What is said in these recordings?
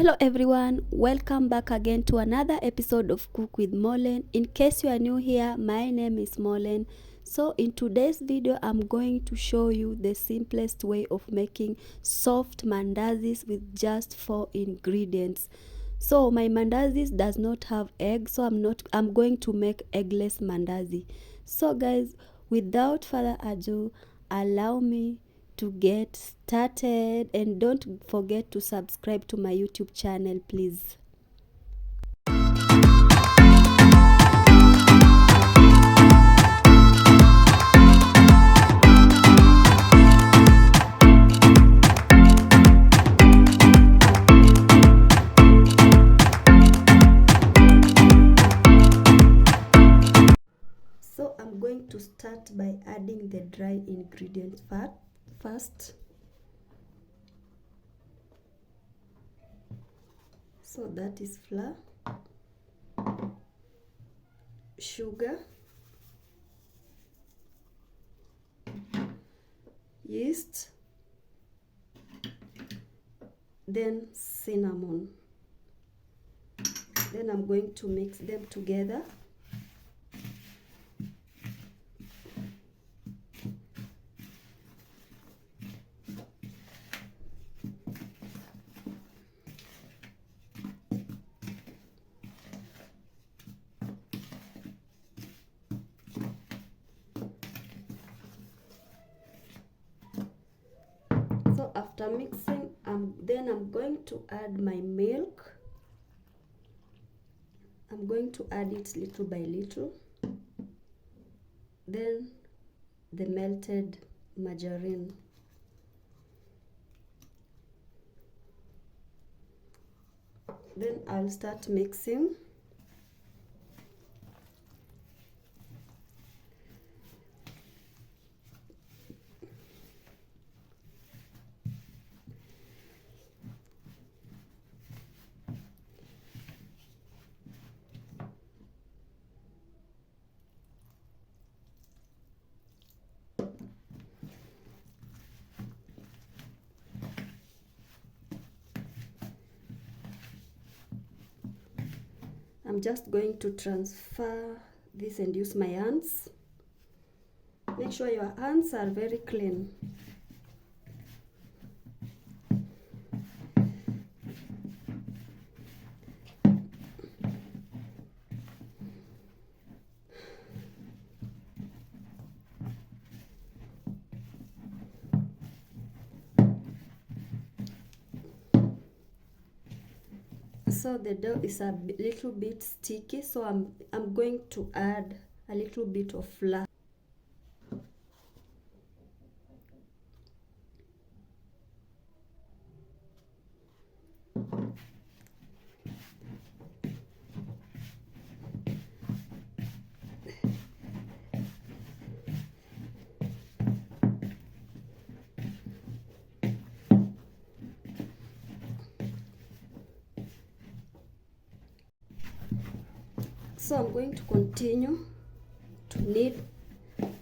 Hello everyone, welcome back again to another episode of Cook with Molen. In case you are new here, my name is Molen. So in today's video, I'm going to show you the simplest way of making soft mandazis with just 4 ingredients. So my mandazis does not have egg, so I'm going to make eggless mandazi. So guys, without further ado, allow me to get started, and don't forget to subscribe to my YouTube channel, please. So I'm going to start by adding the dry ingredients first. So that is flour, sugar, yeast, then cinnamon. Then I'm going to mix them together. So after mixing, then I'm going to add my milk. I'm going to add it little by little. Then the melted margarine. Then I'll start mixing. I'm just going to transfer this and use my hands. Make sure your hands are very clean. So the dough is a little bit sticky, so I'm going to add a little bit of flour. So I'm going to continue to knead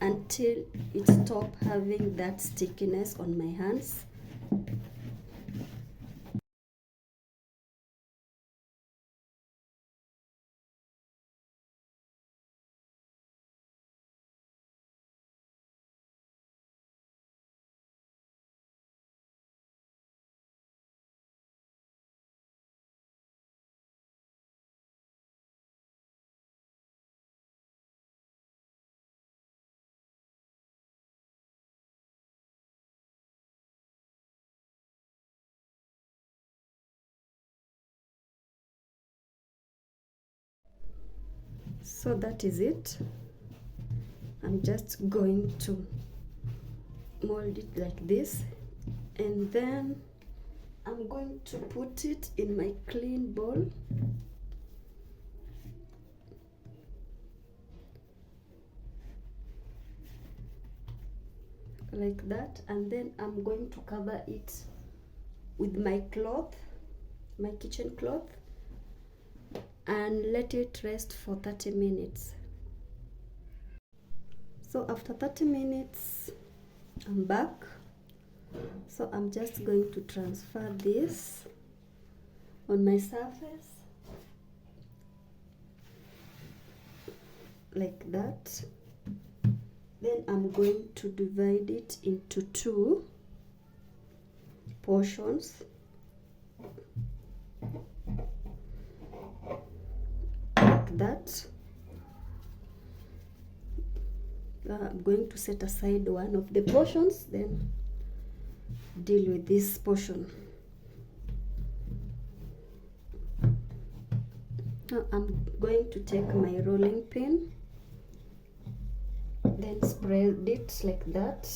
until it stops having that stickiness on my hands. So that is it. I'm just going to mold it like this, and then I'm going to put it in my clean bowl. Like that, and then I'm going to cover it with my cloth, my kitchen cloth, and let it rest for 30 minutes. So after 30 minutes, I'm back. So I'm just going to transfer this on my surface like that. Then I'm going to divide it into 2 portions like that. I'm going to set aside one of the portions, then deal with this portion. Now I'm going to take my rolling pin, then spread it like that.